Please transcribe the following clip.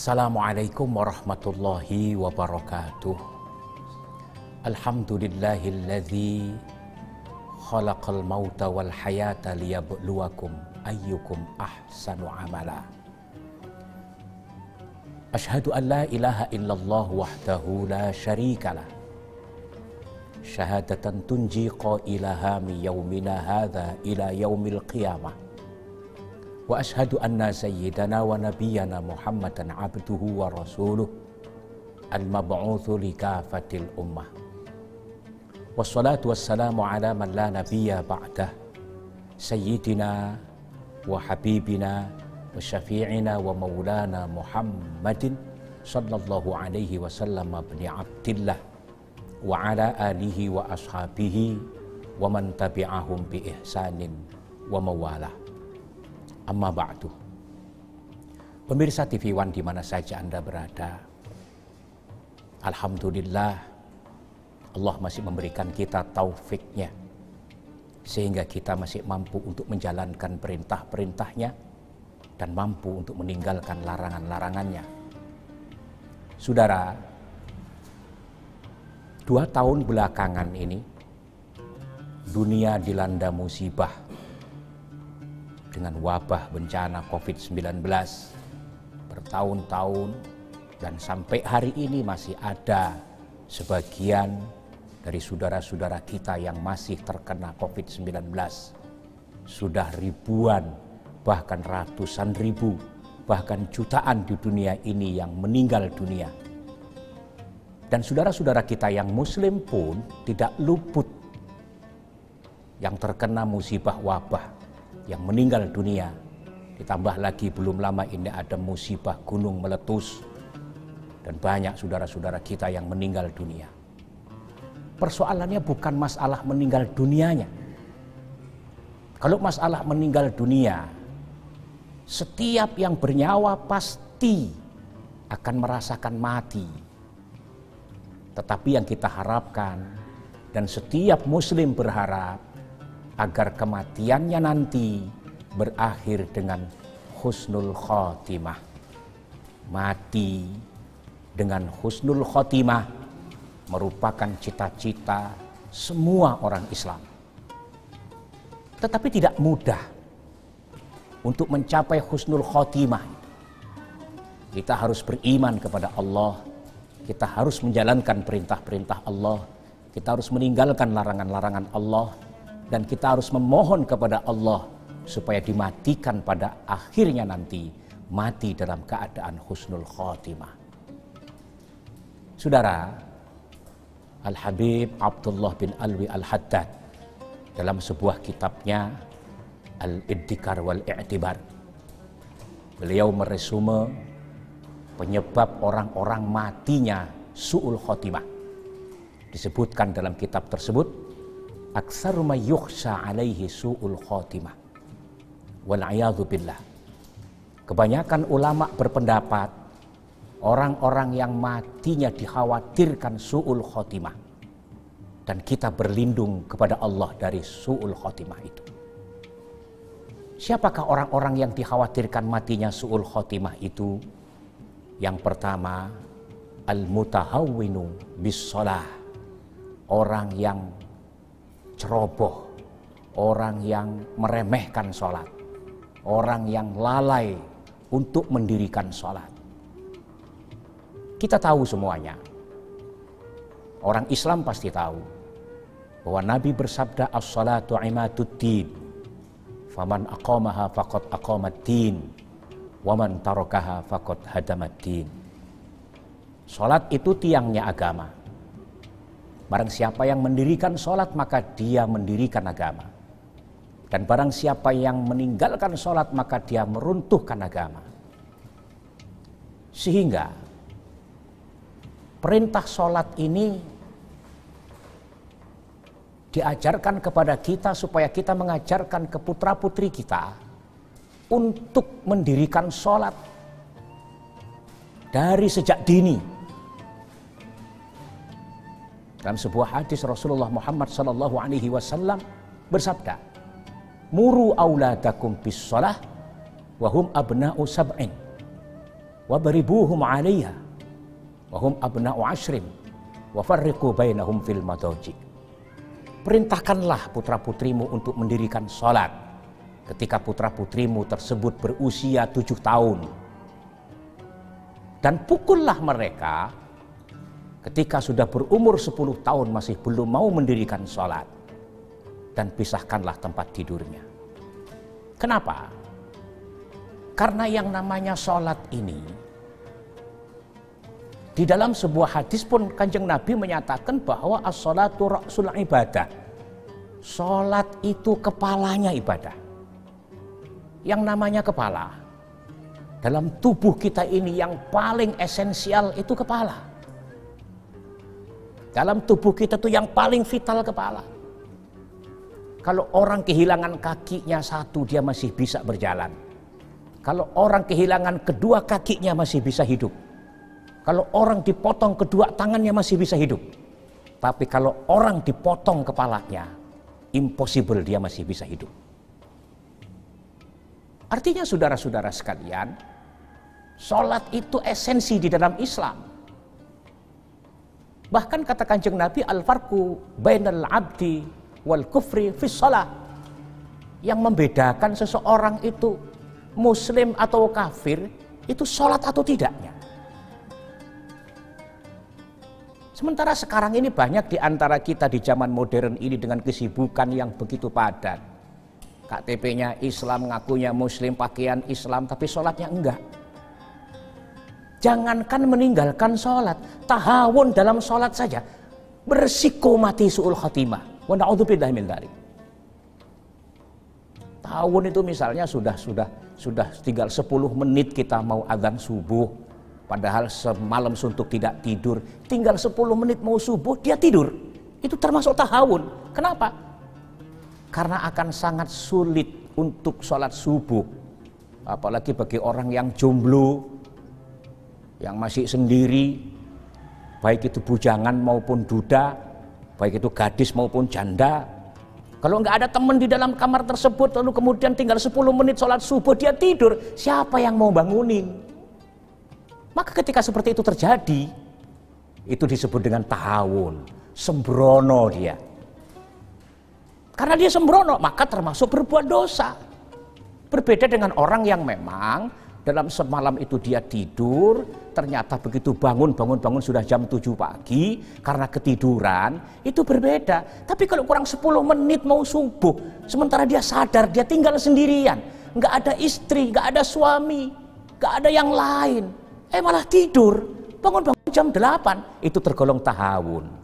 Assalamualaikum warahmatullahi wabarakatuh. Alhamdulillahilladzi khalaqal mauta wal hayata liyabluwakum ayyukum ahsanu amala. Asyhadu an la ilaha illallah wahdahu la syarikalah. Syahadatan tunji qailaha min yaumina hadza ila yaumil qiyamah. Wa ashhadu anna sayyidana wa nabiyyana Muhammadan abduhu wa rasuluh al-mab'utsu likafatil ummah. Wassalatu wassalamu ala man la nabiyya ba'dah sayyidina wa habibina wa syafi'ina wa maulana Muhammadin sallallahu alaihi wasallam ibni Abdillah wa ala alihi wa ashabihi wa man tabi'ahum bi ihsanin wa mawalah. Amma ba'du. Pemirsa TV One di mana saja Anda berada, alhamdulillah Allah masih memberikan kita taufiknya sehingga kita masih mampu untuk menjalankan perintah-perintahnya dan mampu untuk meninggalkan larangan-larangannya. Saudara, 2 tahun belakangan ini dunia dilanda musibah dengan wabah bencana COVID-19 bertahun-tahun, dan sampai hari ini masih ada sebagian dari saudara-saudara kita yang masih terkena COVID-19. Sudah ribuan, bahkan ratusan ribu, bahkan jutaan di dunia ini yang meninggal dunia. Dan saudara-saudara kita yang muslim pun tidak luput yang terkena musibah wabah, yang meninggal dunia. Ditambah lagi belum lama ini ada musibah gunung meletus dan banyak saudara-saudara kita yang meninggal dunia. Persoalannya bukan masalah meninggal dunianya. Kalau masalah meninggal dunia, setiap yang bernyawa pasti akan merasakan mati. Tetapi yang kita harapkan, dan setiap muslim berharap, agar kematiannya nanti berakhir dengan husnul khotimah. Mati dengan husnul khotimah merupakan cita-cita semua orang Islam. Tetapi tidak mudah untuk mencapai husnul khotimah. Kita harus beriman kepada Allah, kita harus menjalankan perintah-perintah Allah, kita harus meninggalkan larangan-larangan Allah, dan kita harus memohon kepada Allah supaya dimatikan pada akhirnya nanti mati dalam keadaan husnul khotimah. Saudara, Al-Habib Abdullah bin Alwi Al-Haddad dalam sebuah kitabnya Al-Iddikar wal-I'tibar, beliau meresume penyebab orang-orang matinya su'ul khotimah. Disebutkan dalam kitab tersebut, aksaru ma yukhsha alaihi su'ul khotimah wal'iyadhu billah. Kebanyakan ulama berpendapat orang-orang yang matinya dikhawatirkan su'ul khotimah, dan kita berlindung kepada Allah dari su'ul khotimah itu. Siapakah orang-orang yang dikhawatirkan matinya su'ul khotimah itu? Yang pertama, al-mutahawwinu bis-shalah, orang yang ceroboh, orang yang meremehkan sholat, orang yang lalai untuk mendirikan sholat. Kita tahu semuanya, orang Islam pasti tahu bahwa Nabi bersabda, as-salatu imaduddin, faman aqamaha faqad aqamaddin, waman tarakaha faqad hadamaddin. Sholat itu tiangnya agama. Barang siapa yang mendirikan sholat, maka dia mendirikan agama. Dan barang siapa yang meninggalkan sholat, maka dia meruntuhkan agama. Sehingga perintah sholat ini diajarkan kepada kita supaya kita mengajarkan ke putra-putri kita untuk mendirikan sholat dari sejak dini. Dalam sebuah hadis Rasulullah Muhammad sallallahu alaihi wasallam bersabda, "Muru auladakum bis shalah wa hum abna'u sab'in Wadribuhum 'alaiha wa hum abna'u 'ashrin wa farriqu bainahum fil madaji. Perintahkanlah putra-putrimu untuk mendirikan salat ketika putra-putrimu tersebut berusia 7 tahun. Dan pukullah mereka ketika sudah berumur 10 tahun masih belum mau mendirikan salat. Dan pisahkanlah tempat tidurnya. Kenapa? Karena yang namanya salat ini, di dalam sebuah hadis pun Kanjeng Nabi menyatakan bahwa as-salatu ra'sul ibadah. Salat itu kepalanya ibadah. Yang namanya kepala, dalam tubuh kita ini yang paling esensial itu kepala. Dalam tubuh kita itu yang paling vital kepala. Kalau orang kehilangan kakinya satu, dia masih bisa berjalan. Kalau orang kehilangan kedua kakinya masih bisa hidup. Kalau orang dipotong kedua tangannya masih bisa hidup. Tapi kalau orang dipotong kepalanya, impossible, dia masih bisa hidup. Artinya saudara-saudara sekalian, salat itu esensi di dalam Islam. Bahkan kata Kanjeng Nabi, al-farqu bainal abdi wal kufri fis shalah. Yang membedakan seseorang itu muslim atau kafir itu salat atau tidaknya. Sementara sekarang ini banyak di antara kita di zaman modern ini dengan kesibukan yang begitu padat. KTP-nya Islam, ngakunya muslim, pakaian Islam, tapi salatnya enggak. Jangankan meninggalkan salat, tahawun dalam salat saja berisiko mati su'ul khatimah. Wa na'udzubillahi min dzalik. Tahun itu misalnya sudah tinggal 10 menit kita mau azan subuh, padahal semalam suntuk tidak tidur, tinggal 10 menit mau subuh dia tidur. Itu termasuk tahawun. Kenapa? Karena akan sangat sulit untuk sholat subuh, apalagi bagi orang yang jomblo, yang masih sendiri, baik itu bujangan maupun duda, baik itu gadis maupun janda. Kalau nggak ada teman di dalam kamar tersebut, lalu kemudian tinggal 10 menit sholat subuh dia tidur, siapa yang mau bangunin? Maka ketika seperti itu terjadi, itu disebut dengan tahawun, sembrono dia. Karena dia sembrono, maka termasuk berbuat dosa. Berbeda dengan orang yang memang dalam semalam itu dia tidur, ternyata begitu bangun sudah jam 7 pagi karena ketiduran, itu berbeda. Tapi kalau kurang 10 menit mau subuh, sementara dia sadar dia tinggal sendirian, nggak ada istri, nggak ada suami, nggak ada yang lain, malah tidur, bangun jam 8, itu tergolong tahawun.